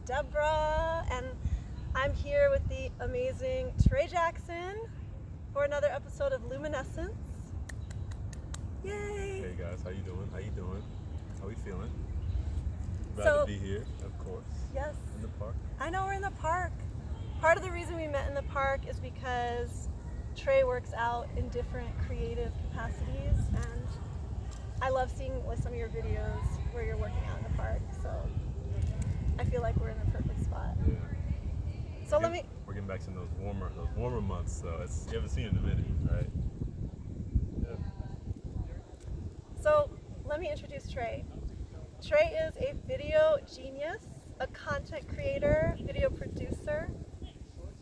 Debra, and I'm here with the amazing Tre Jackson for another episode of Luminescence. Yay! Hey guys, how you doing? How we feeling? Glad So- to be here, of course. Yes, In the park. I know we're in the park. Part of the reason we met in the park is because Tre works out in different creative capacities, and I love seeing with some of your videos where you're working out in the park, so I feel like we're in the perfect spot. Yeah. So We're getting back to those warmer months, so you haven't seen it in a minute, right? Yeah. So let me introduce Tre. Tre is a video genius, a content creator, video producer.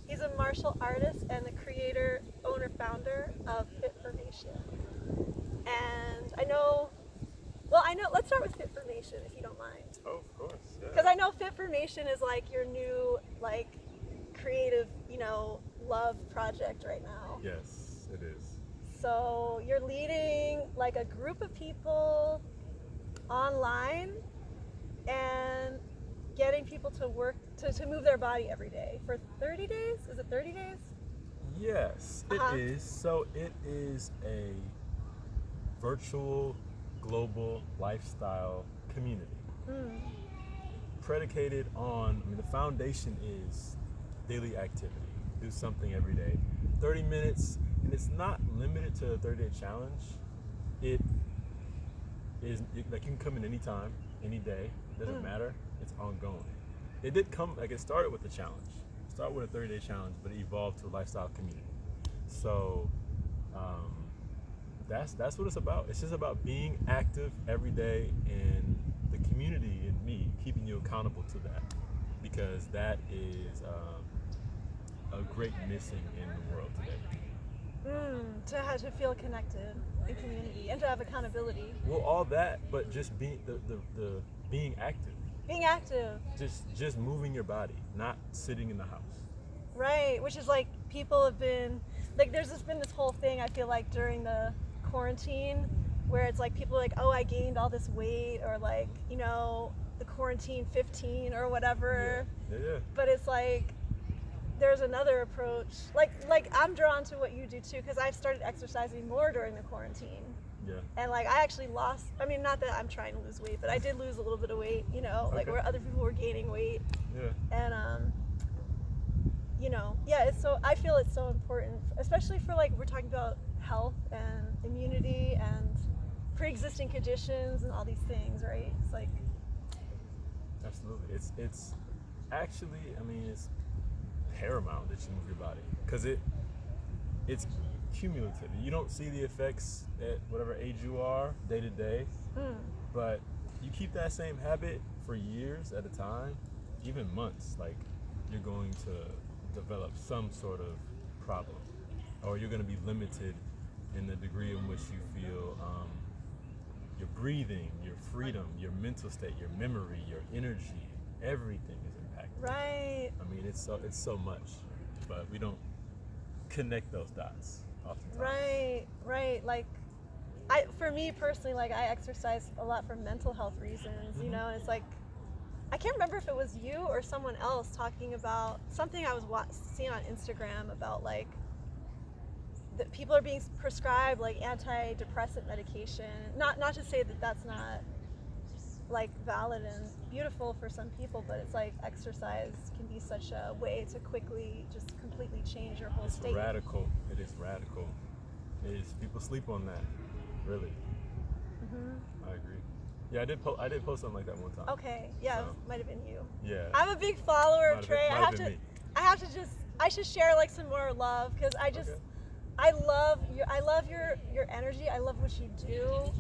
He's a martial artist and the creator, owner, founder of Fitformation. And let's start with Fitformation if you don't mind. Oh, of course. Yeah. Because I know Fitformation is like your new creative, love project right now. Yes, it is. So you're leading like a group of people online and getting people to work to move their body every day for 30 days. Is it 30 days? Yes, Uh-huh. it is. So it is a virtual global lifestyle community. Predicated on, the foundation is daily activity. Do something every day. 30 minutes, and it's not limited to a 30-day challenge. It is, you can come in any time, any day, doesn't matter, it's ongoing. It did come, it started with a challenge. It started with a 30-day challenge, but it evolved to a lifestyle community. So, that's what it's about. It's just about being active every day, and the community and me keeping you accountable to that, because that is a great missing in the world today. To feel connected in community and to have accountability. Well, all that, but just being the being active, Being active, just moving your body, not sitting in the house. right? Which is like people have been there's just been this whole thing I feel like during the quarantine where it's like people are like, oh, I gained all this weight, or the quarantine 15 or whatever. Yeah. But it's like there's another approach. Like I'm drawn to what you do too, because I've started exercising more during the quarantine. Yeah. And I actually lost, not that I'm trying to lose weight, but I did lose a little bit of weight, Okay. where other people were gaining weight. Yeah. And it's so, I feel it's so important, especially for we're talking about health and immunity and pre-existing conditions and all these things, right? It's like, Absolutely. It's actually, it's paramount that you move your body, because it's cumulative. You don't see the effects at whatever age you are day to day, but you keep that same habit for years at a time, even months, you're going to develop some sort of problem, or you're going to be limited in the degree in which you feel your breathing, your freedom, your mental state, your memory, your energy, everything is impacted. right. It's so much, but we don't connect those dots oftentimes. Right. For me personally, I exercise a lot for mental health reasons, and it's like, I can't remember if it was you or someone else talking about something I was seeing on Instagram about that people are being prescribed antidepressant medication. Not to say that that's not valid and beautiful for some people, but it's exercise can be such a way to quickly just completely change your whole state. Radical. It is radical. It is. People sleep on that. Really. I agree. Yeah, I did post something like that one time. Okay, yeah, So, it might have been you. Yeah. I'm a big follower of Tre. I should share some more love, because Okay. I love your energy. I love what you do.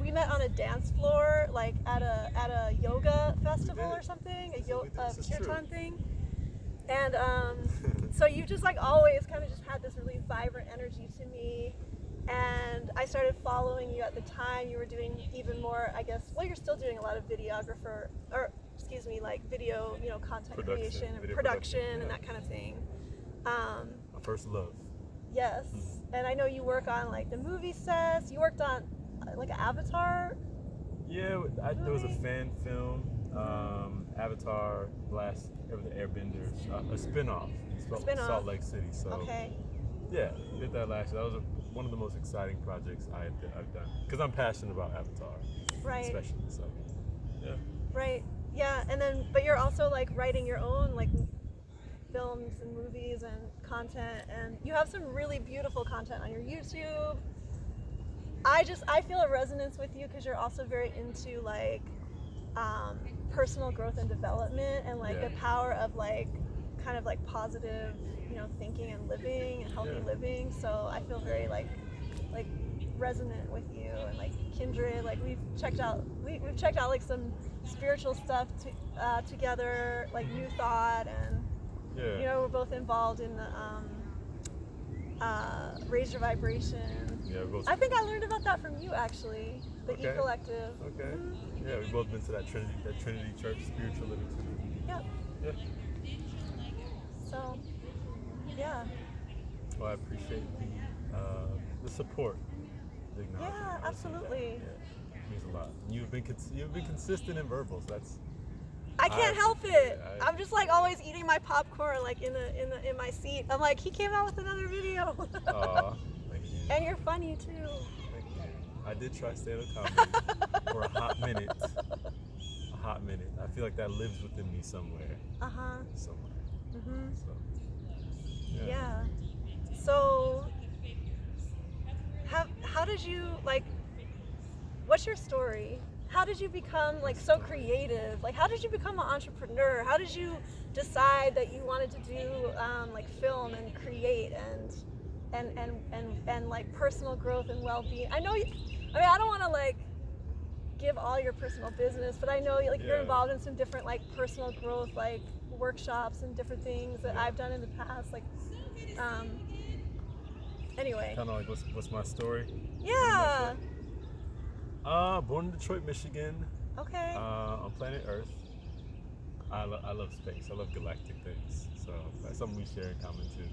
We met on a dance floor, at a yoga festival or something, a kirtan thing. And so you just always kind of just had this really vibrant energy to me. And I started following you at the time. You were doing even more, I guess. Well, you're still doing a lot of video, content creation and production and that kind of thing. My first love. Yes, and I know you work on the movie sets. You worked on an Avatar. Yeah, there was a fan film Avatar, Last of the Airbenders, a spin-off. Spin-off. Salt Lake City. So Okay. yeah, did that last year. That was one of the most exciting projects I've done because I'm passionate about Avatar, Right. especially. So yeah. Right. Yeah. And then, but you're also like writing your own like films and movies and content, and you have some really beautiful content on your YouTube. I feel a resonance with you because you're also very into like personal growth and development, and like Yeah. the power of like kind of like positive, thinking and living and healthy Yeah. living. So I feel very like resonant with you and like kindred. Like we've checked out like some spiritual stuff together, like New Thought, and Yeah. we're both involved in the Raise Your Vibration. Yeah, we both. I think I learned about that from you actually, the Okay. E Collective. Okay. Mhm. Yeah, we've both been to that Trinity Church spiritual living center. Yep. Yeah. So, yeah. Well, I appreciate the support, the acknowledgement. Yeah, I received that. absolutely. Yeah, it means a lot. You've been consistent in verbals. That's. I can't help it. I- I'm just like always eating my popcorn like in my seat. I'm like, he came out with another video. Aw, thank you. And you're funny too. Thank you. I did try stand-up comedy for a hot minute. A hot minute. I feel like that lives within me somewhere. Uh-huh. Somewhere. Mhm. So. Yeah. So how did you like, what's your story? How did you become like so creative? Like how did you become an entrepreneur? How did you decide that you wanted to do like film and create and like personal growth and well-being? I don't want to like give all your personal business, but I know like you're Yeah. involved in some different like personal growth like workshops and different things that I've done in the past. Like anyway. Kind of like what's my story? Yeah. Born in Detroit, Michigan. Okay. On planet Earth. I love space. I love galactic things. So that's something we share in common too.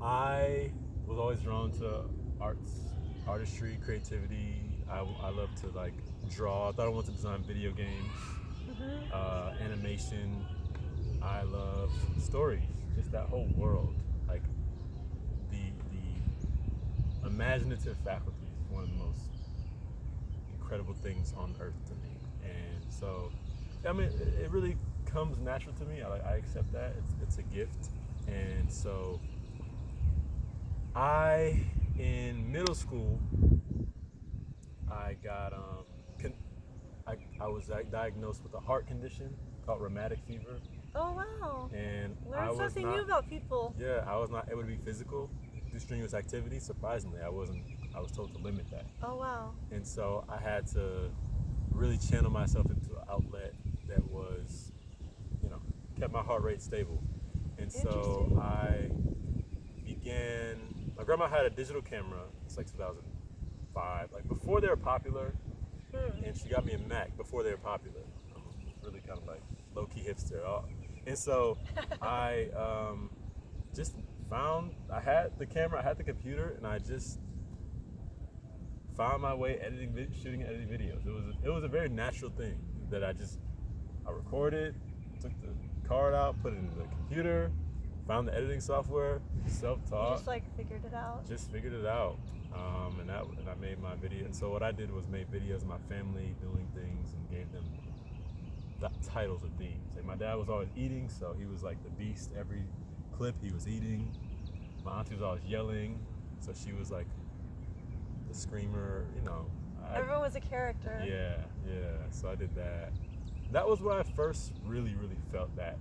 I was always drawn to artistry, creativity. I love to like draw. I thought I wanted to design video games, animation. I love stories. Just that whole world. Like the imaginative faculty. One of the most incredible things on earth to me, and so I mean it really comes natural to me. I accept that it's a gift, and so in middle school I got I was diagnosed with a heart condition called rheumatic fever, Oh wow. and I Learn was something not new about people. I was not able to be physical, do strenuous activity. Surprisingly, I was told to limit that. Oh wow. And so I had to really channel myself into an outlet that was, kept my heart rate stable. And so my grandma had a digital camera. It's like 2005, like before they were popular. And she got me a Mac before they were popular. Really kind of like low-key hipster. And so I I had the camera, I had the computer, and I just found my way shooting and editing videos. It was a very natural thing that I recorded, took the card out, put it in the computer, found the editing software, self-taught. You just like figured it out. Just figured it out, and I made my video. And so what I did was made videos of my family doing things and gave them the titles of themes. Like my dad was always eating, so he was like the beast. Every clip he was eating. My auntie was always yelling, so she was like the screamer. Everyone was a character. Yeah. So I did that. That was where I first really, really felt that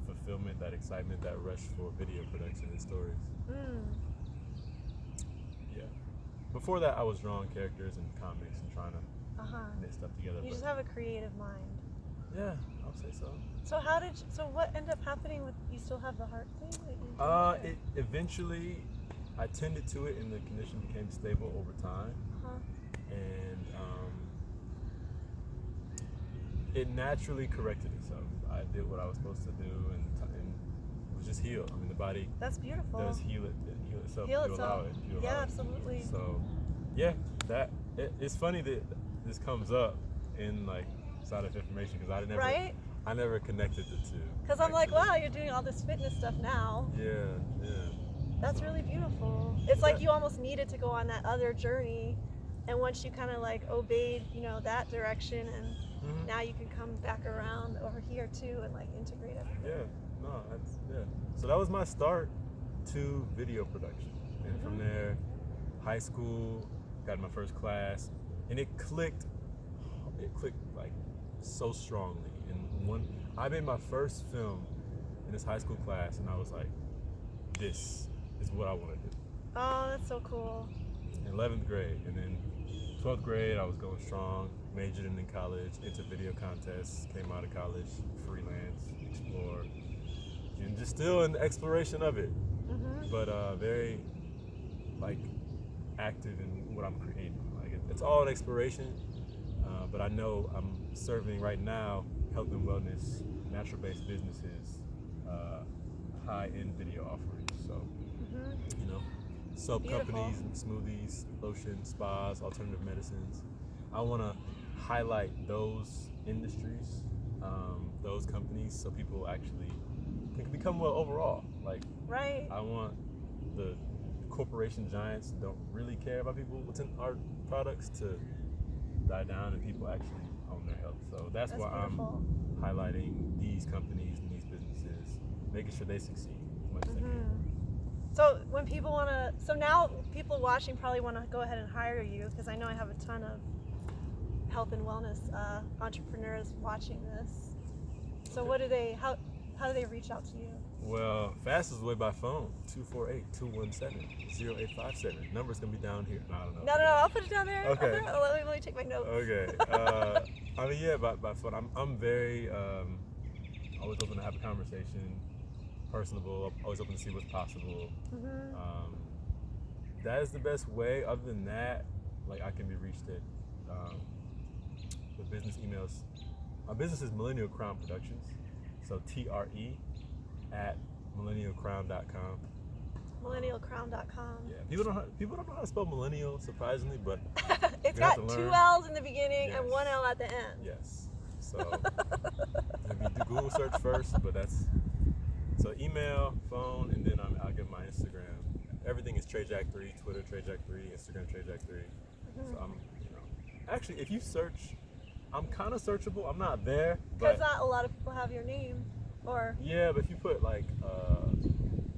fulfillment, that excitement, that rush for video production and stories. Yeah. Before that, I was drawing characters and comics and trying to knit stuff together. You just have a creative mind. Yeah, I'll say so. So what ended up happening with, you still have the heart thing that you It eventually, I tended to it, and the condition became stable over time. And it naturally corrected itself. I did what I was supposed to do, and it was just healed. I mean, the body That's beautiful. does heal itself. Heal if you itself. allow it. If you Yeah, allow it. absolutely. So, yeah, it's funny that this comes up in like outside of Fitformation because Right? I never connected the two. Because I'm like, wow, you're doing all this fitness stuff now. Yeah. That's So, really beautiful. It's like you almost needed to go on that other journey, and once you kind of like obeyed, you know, that direction, and mhm. now you can come back around over here too and like integrate everything. Yeah, no, that's So that was my start to video production, and from there, high school, got my first class, and it clicked like so strongly. And I made my first film in this high school class, and I was like, this is what I want to do. Oh, that's so cool. In 11th grade, and then 12th grade, I was going strong, majored in college, into video contests, came out of college, freelance, explored, and just still in the exploration of it, but very like active in what I'm creating. Like it's all an exploration, but I know I'm serving right now health and wellness, natural-based businesses, high-end video offerings. So, you know, soap companies and smoothies, lotions, spas, alternative medicines. I want to highlight those industries, those companies, so people actually can become well overall. Like, Right. I want the corporation giants that don't really care about people within our products to die down and people actually own their health. So that's why beautiful. I'm highlighting these companies and these businesses, making sure they succeed as much as they can. So when people want to, so now people watching probably want to go ahead and hire you, because I know I have a ton of health and wellness entrepreneurs watching this. So what do they, how do they reach out to you? Well, fastest way by phone, 248-217-0857. Number's gonna be down here. No, I don't know. No, I'll put it down there. Okay. Let me take my notes. Okay. I mean, yeah, by phone. I'm very always open to have a conversation, personable. Always open to see what's possible. That is the best way. Other than that, like I can be reached at the business emails. My business is Millennial Crown Productions, so TRE@millennialcrown.com. Millennialcrown.com. Yeah, people don't know how to spell millennial, surprisingly, but It's you have got to 2 learn. L's in the beginning and Yes. 1 L at the end. Yes. So maybe do Google search first, but that's so email, phone, and then I'll give my Instagram. Everything is Tre Jack3, Twitter Tre Jack3, Instagram Tre Jack3. So I'm, actually, if you search, I'm kind of searchable. I'm not there, Because but not a lot of people have your name, or yeah, but if you put like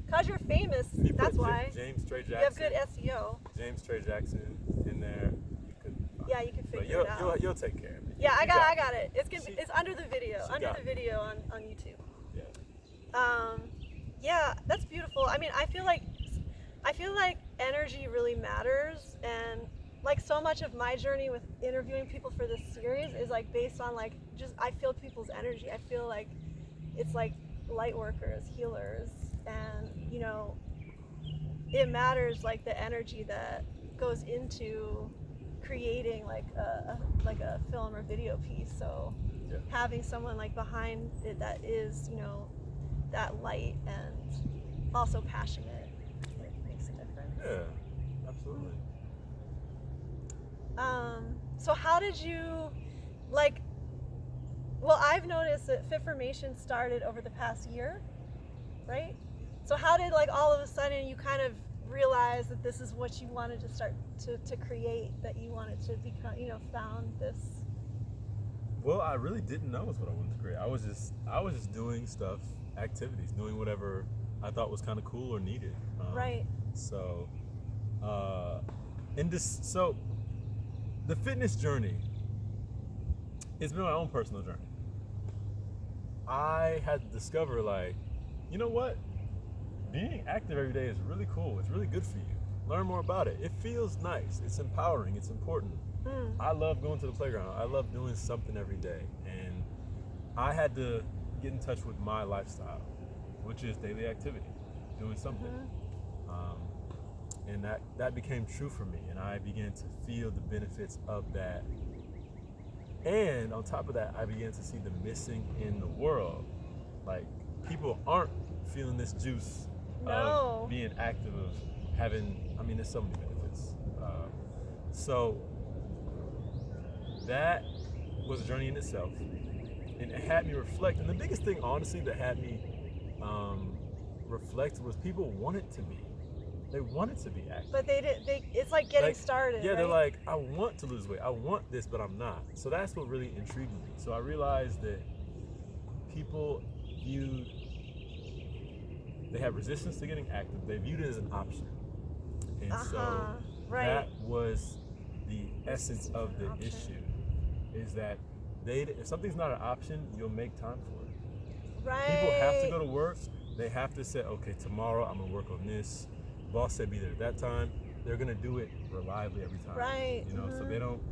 because you're famous, if you that's put why. James Tre You have Jackson, good SEO. James Tre Jackson in there, you could. Yeah, you can But figure it out. you'll take care of it. Yeah, I You got it. It's under the video. She Under got the it. video on YouTube. Yeah. Yeah, that's beautiful. I mean, I feel like energy really matters, and like so much of my journey with interviewing people for this series is like based on like just I feel people's energy. I feel like it's like light workers, healers, and it matters like the energy that goes into creating like a film or video piece. So Yeah. having someone like behind it that is that light and also passionate, it makes a difference. Yeah, absolutely. So how did you I've noticed that Fitformation started over the past year, right? So how did all of a sudden you kind of realize that this is what you wanted to start to create, that you wanted to become, found this? Well, I really didn't know was what I wanted to create. I was just doing stuff, activities, doing whatever I thought was kind of cool or needed. Right. So, the fitness journey, it's been my own personal journey. I had to discover, you know what? Being active every day is really cool. It's really good for you. Learn more about it. It feels nice. It's empowering. It's important. I love going to the playground. I love doing something every day. And I had to get in touch with my lifestyle, which is daily activity, doing something. And that became true for me. And I began to feel the benefits of that. And on top of that, I began to see the missing in the world. Like, people aren't feeling this juice of being active, of having, there's so many benefits. So that was a journey in itself, and it had me reflect. And the biggest thing, honestly, that had me reflect was people wanted to be. They wanted to be active. But they did. It's like getting started. Yeah, right? they're like, I want to lose weight. I want this, but I'm not. So that's what really intrigued me. So I realized that people viewed, they have resistance to getting active. They viewed it as an option. And so right. that was the essence of the issue, is that if something's not an option, you'll make time for it. Right. People have to go to work. They have to say, okay, tomorrow I'm gonna work on this. Boss said be there at that time. They're gonna do it reliably every time. Right. You know, so they don't.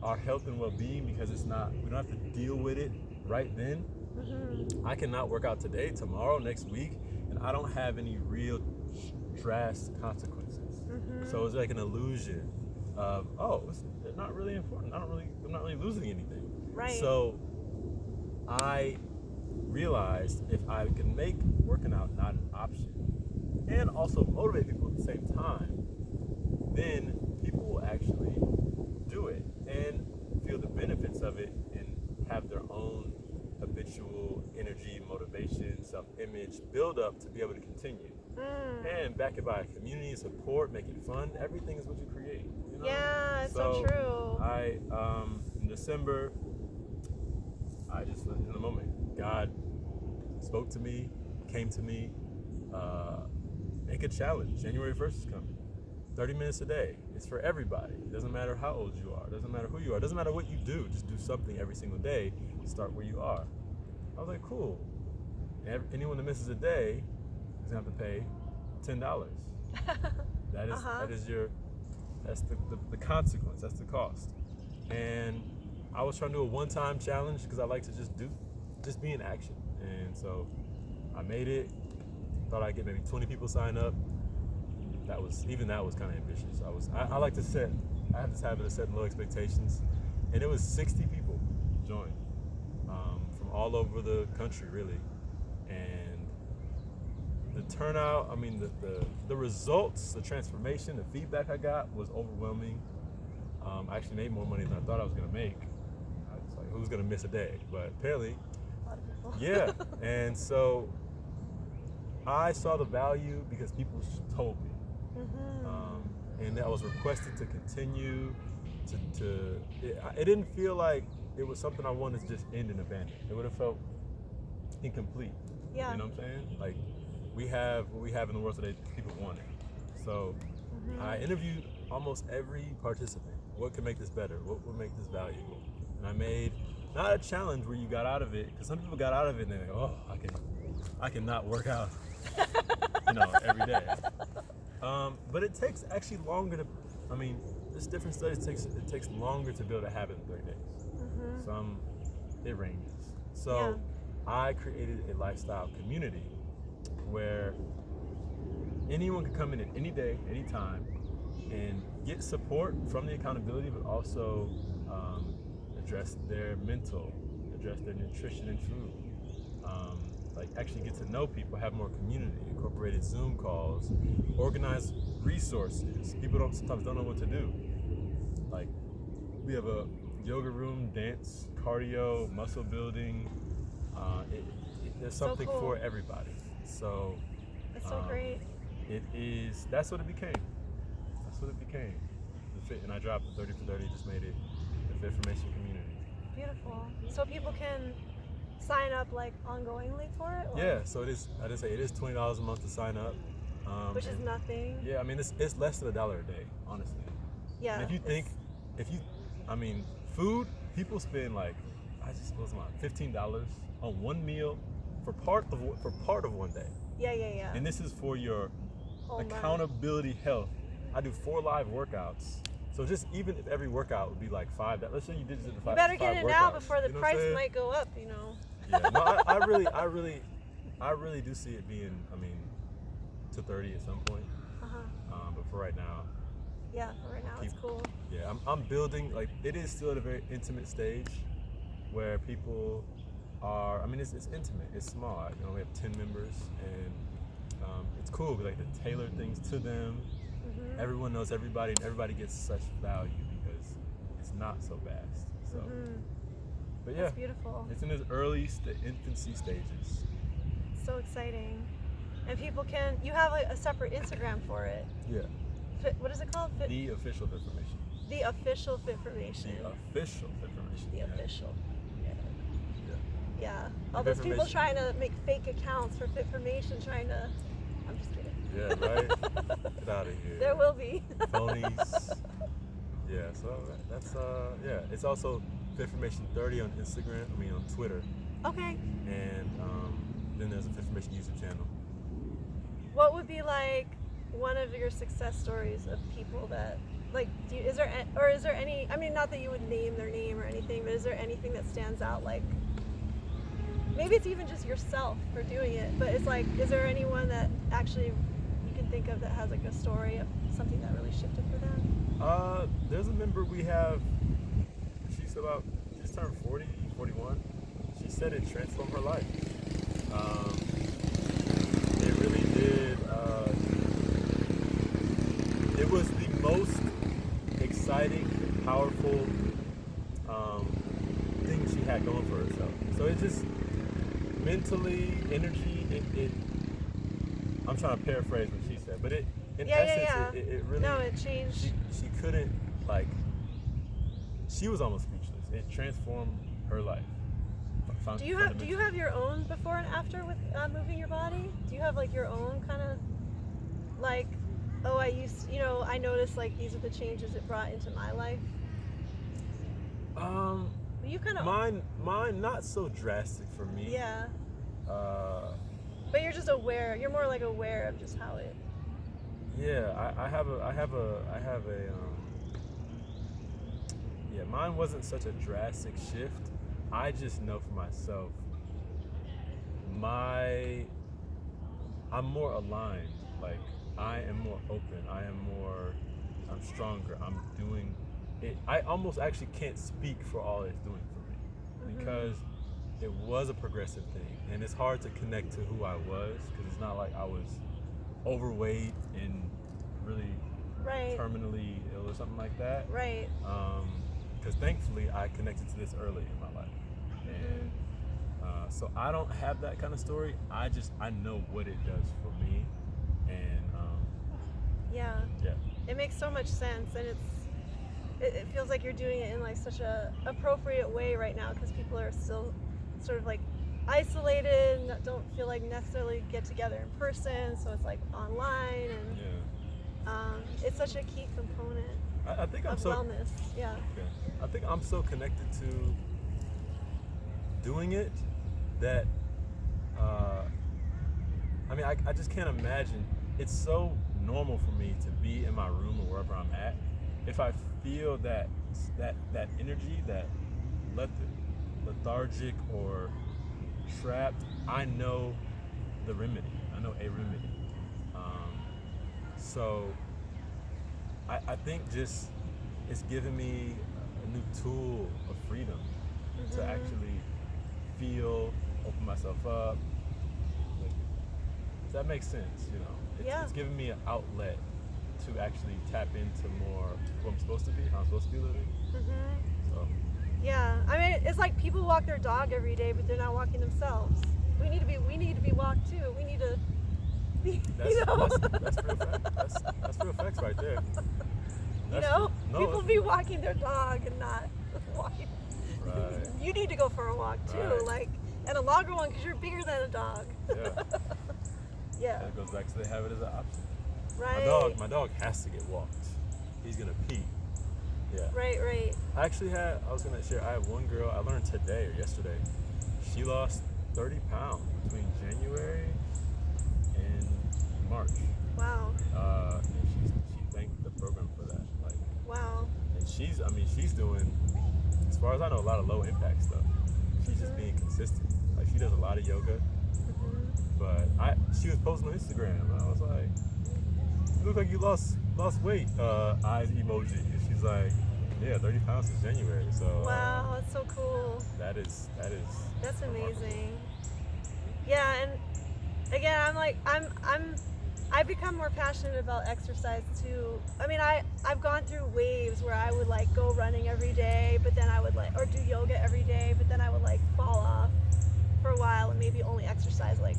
Our health and well-being, because it's not. We don't have to deal with it right then. I cannot work out today, tomorrow, next week, and I don't have any real drastic consequences. So it's like an illusion of, it's not really important. I'm not really losing anything. Right. So I realized if I can make working out not an option and also motivate people at the same time, then people will actually do it and feel the benefits of it and have their own habitual energy, motivation, self-image build up to be able to continue. And back it by community support, make it fun. Everything is what you create. You know? Yeah, it's so true. I in December, I just in the moment, God spoke to me, came to me, make a challenge. January 1st is coming. 30 minutes a day. It's for everybody. It doesn't matter how old you are. It doesn't matter who you are. It doesn't matter what you do. Just do something every single day to start where you are. I was like, cool. Anyone that misses a day is going to have to pay $10. That's the consequence. That's the cost. And I was trying to do a one-time challenge because I like to just be in action. And so I made it. Thought I'd get maybe 20 people sign up. That was kind of ambitious. I like to I have this habit of setting low expectations, and it was 60 people joined from all over the country, really. And the turnout, I mean, the results, the transformation, the feedback I got was overwhelming. I actually made more money than I thought I was gonna make. I was like, who's gonna miss a day? But apparently, a lot of people. Yeah. And so I saw the value because people told me. And I was requested to continue it didn't feel like it was something I wanted to just end and abandon. It would have felt incomplete. Yeah. You know what I'm saying? Like, we have what we have in the world today, people want it. So I interviewed almost every participant. What could make this better? What would make this valuable? And I made not a challenge where you got out of it, because some people got out of it and they're like, I can not work out every day. But it takes actually longer to, there's different studies, it takes longer to build a habit in 30 days. It ranges. So I created a lifestyle community where anyone could come in at any day, any time, and get support from the accountability, but also address their mental, address their nutrition and food. Actually get to know people, have more community, incorporated Zoom calls, organize resources. People sometimes don't know what to do. Like, we have a yoga room, dance, cardio, muscle building. There's something for everybody. So it's so great. That's what it became. And I dropped the 30 for 30, just made it the Fitformation community. Beautiful. So people can sign up ongoingly for it? Or? Yeah, so it is $20 a month to sign up. Which is nothing. Yeah, it's less than $1 a day, honestly. Yeah. And food, people spend $15 on one meal for part of one day. Yeah. And this is for your accountability health. I do 4 live workouts. So just even if every workout would be $5, let's say you did it in 5 You better get it workouts, now before the price might go up, Yeah, no, I really do see it being, to 30 at some point. But for right now. Yeah, for right now it's cool. Yeah, I'm building, it is still at a very intimate stage where people are, it's intimate, it's small. We have 10 members, and it's cool, we like to tailor things to them. Everyone knows everybody, and everybody gets such value because it's not so vast. So, but yeah, That's beautiful. it's in its infancy stages. So exciting. And people can, you have like a separate Instagram for it. Yeah. What is it called? The official Fitformation. The official Fitformation. The official Fitformation. The official. Yeah. The All those people Fitformation. trying to make fake accounts for Fitformation, I'm just kidding. Yeah, right? Get out of here. There will be. Phonies. Yeah, so that's, yeah. It's also Fitformation 30 on Instagram, on Twitter. Okay. And then there's a Fitformation YouTube channel. What would be like one of your success stories of people that, like, is there any, not that you would name their name or anything, but is there anything that stands out, like, maybe it's even just yourself for doing it, but it's like, is there anyone that actually you can think of that has like a story of something that really shifted for them? There's a member we have, she's turned 40, 41. She said it transformed her life. It really did. It was the most exciting, powerful thing she had going for herself. So it just mentally, energy, I'm trying to paraphrase what she said, but it really, no, it changed. She couldn't, she was almost speechless. It transformed her life. Do you have your own before and after with moving your body? Do you have like your own kind of like, oh, I noticed like these are the changes it brought into my life? You kind of mine not so drastic for me. Yeah. But you're just aware. You're more like aware of just how it. Yeah, I have a yeah, mine wasn't such a drastic shift. I just know for myself, I'm more aligned. Like, I am more open. I'm stronger. I'm doing it. I almost actually can't speak for all it's doing for me because it was a progressive thing. And it's hard to connect to who I was because it's not like I was overweight and really terminally ill or something like that. Right. Because thankfully I connected to this early in my life. And so I don't have that kind of story. I know what it does for me. And yeah. It makes so much sense, and it feels like you're doing it in like such a appropriate way right now because people are still sort of like isolated and don't feel like necessarily get together in person, so it's like online, and it's such a key component I think of wellness. Yeah. I think I'm so connected to doing it that I just can't imagine. It's so normal for me to be in my room or wherever I'm at. If I feel that energy, that lethargic or trapped, I know the remedy. I know a remedy. So I think just it's given me a new tool of freedom to actually feel, open myself up. Does that make sense? It's given me an outlet to actually tap into more who I'm supposed to be, how I'm supposed to be living. So. Yeah, it's like people walk their dog every day, but they're not walking themselves. We need to be walked too. We need to be, That's real facts. That's real facts right there. People be walking their dog and not walking. Right. You need to go for a walk too, and a longer one because you're bigger than a dog. Yeah. That goes back to they have it as an option. Right. My dog has to get walked. He's gonna pee. Yeah. Right. I was gonna share. I have one girl I learned today or yesterday. She lost 30 pounds between January and March. Wow. And she thanked the program for that. Wow. And she's doing, as far as I know, a lot of low impact stuff. She's just being consistent. Like, she does a lot of yoga. But she was posting on Instagram, and I was like, "You look like you lost weight." Eyes emoji. And she's like, "Yeah, 30 pounds since January." So wow, that's so cool. That's amazing. Yeah, and again, I've become more passionate about exercise too. I've gone through waves where I would like go running every day, but then I would or or do yoga every day, but then I would like fall off for a while and maybe only exercise like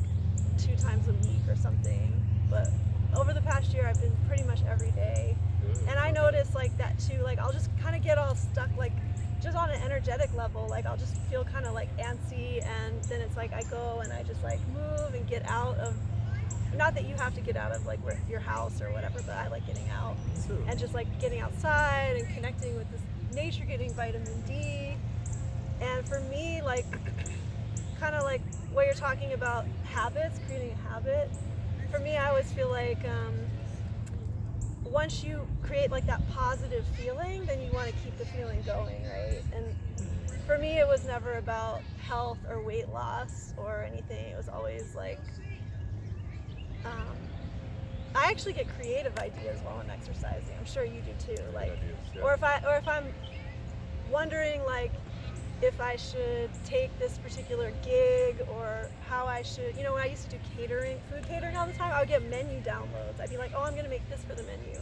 2 times a week or something. But over the past year, I've been pretty much every day. And I notice like that too, like I'll just kind of get all stuck, like just on an energetic level, like I'll just feel kind of like antsy, and then it's like I go and I just like move and get out of, not that you have to get out of like your house or whatever, but I like getting out and just like getting outside and connecting with this nature, getting vitamin D. And for me, like kind of like what you're talking about, habits, creating a habit, for me I always feel like once you create like that positive feeling, then you want to keep the feeling going, right? And for me, it was never about health or weight loss or anything. It was always like, I actually get creative ideas while I'm exercising. I'm sure you do too. Like, or if I'm wondering like if I should take this particular gig or how I should, you know, when I used to do food catering all the time, I would get menu downloads. I'd be like, oh, I'm gonna make this for the menu,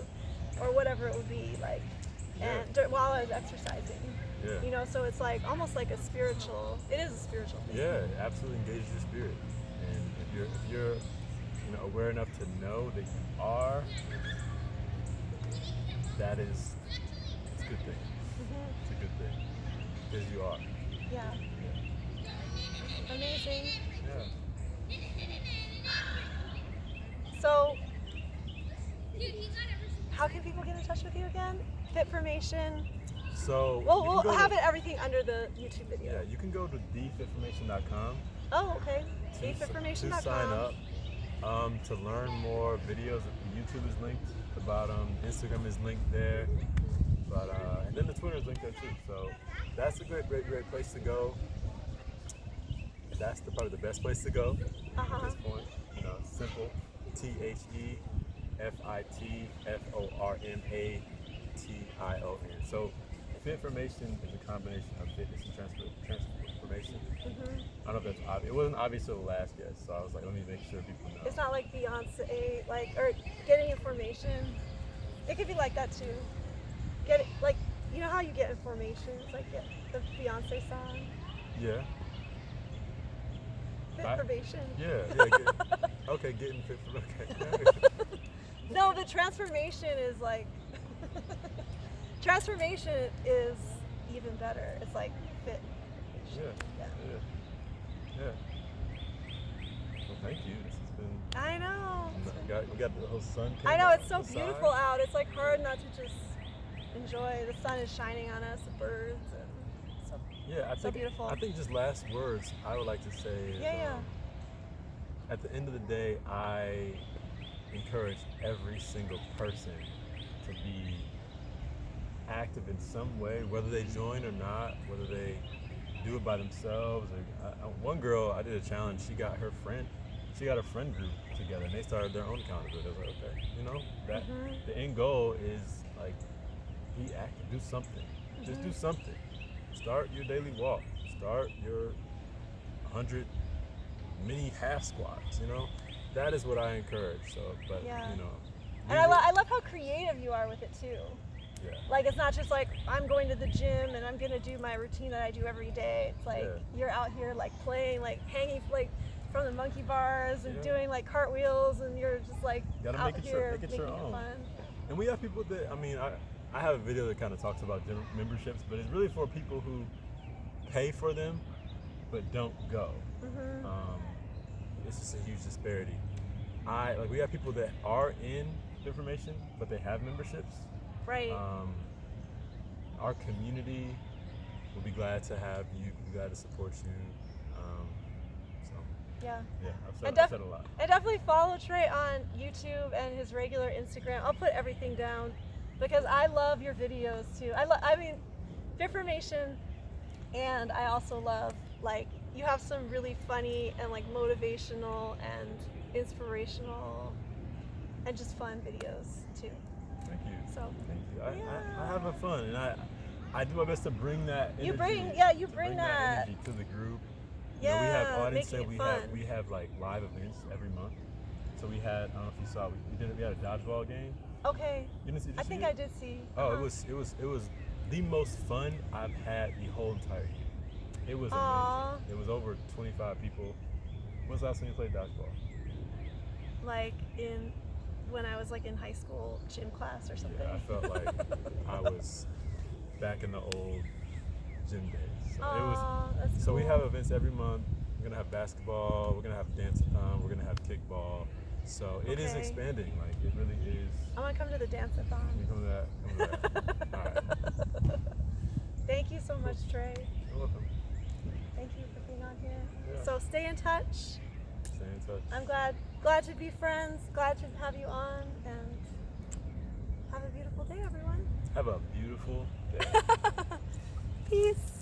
or whatever it would be, like, and while I was exercising. Yeah. You know, so it's like almost like it is a spiritual thing. Yeah, it absolutely engages your spirit. And if you're you know, aware enough to know that you are, it's a good thing. It's a good thing. Because you are. Yeah. Amazing. Yeah. So, how can people get in touch with you again? Fitformation. So we'll have everything under the YouTube video. Yeah, you can go to thefitformation.com. Oh, okay. Thefitformation.com. To sign up. To learn more videos, YouTube is linked. The bottom, Instagram is linked there. But and then the Twitter is linked there too. So that's a great place to go. That's probably the best place to go at this point. You know, simple. TheFitformation. So Fitformation is a combination of fitness and transformation. I don't know if that's obvious. It wasn't obvious to the last guest, so I was like, let me make sure people know. It's not like Beyonce, like, or getting information. It could be like that too. Get it, like, you know how you get information? It's like the Beyonce song. Yeah. Fitformation. Yeah. Okay, getting fit for okay. No, the transformation is like transformation is even better. It's like fit. Yeah. Well, thank you. This has been. I know. We got the whole sun. I know, it's so beautiful out. It's like hard not to just enjoy. The sun is shining on us, the birds, and so beautiful. I think just last words I would like to say is, at the end of the day, I encourage every single person to be active in some way, whether they join or not, whether they do it by themselves. Or, one girl, I did a challenge. She got a friend group together, and they started their own accountability. I was like, okay, you know, that the end goal is like, be active, do something, just do something. Start your daily walk. Start your 100 mini half squats. You know, that is what I encourage. So, but you know, and I love how creative you are with it too. Yeah. Like, it's not just like I'm going to the gym and I'm gonna do my routine that I do every day. It's like you're out here like playing, like hanging like from the monkey bars and doing like cartwheels, and you're just like out here making it fun. And we have people that, I mean, I have a video that kind of talks about gym memberships, but it's really for people who pay for them but don't go. It's just a huge disparity. We have people that are in information but they have memberships. Right. Our community will be glad to have you, be glad to support you. I've said a lot. I definitely follow Tre on YouTube and his regular Instagram. I'll put everything down because I love your videos too. I mean, Fitformation, and I also love, like, you have some really funny and like motivational and inspirational and just fun videos too. Thank you. So thank you. I have fun, and I do my best to bring that energy. You bring that energy to the group. Yeah, we have audience making that it fun. we have like live events every month. So we had, I don't know if you saw, we had a dodgeball game. Okay. You didn't see? I think I did see. Oh, it was the most fun I've had the whole entire year. It was Aw. amazing. It was over 25 people. When's the last time you played dodgeball? Like when I was like in high school gym class or something. Yeah, I felt like I was back in the old gym days. So That's so cool. we have events every month. We're gonna have basketball. We're gonna have dance-a-thon. We're gonna have kickball. So it is Okay. expanding. Like it really is. I want to come to the dance-a-thon. You come to that. Come to that. All right. Thank you so much, Tre. You're welcome. Thank you for being on here. Yeah. So stay in touch. Stay in touch. I'm glad to be friends. Glad to have you on, and have a beautiful day, everyone. Have a beautiful day. Peace.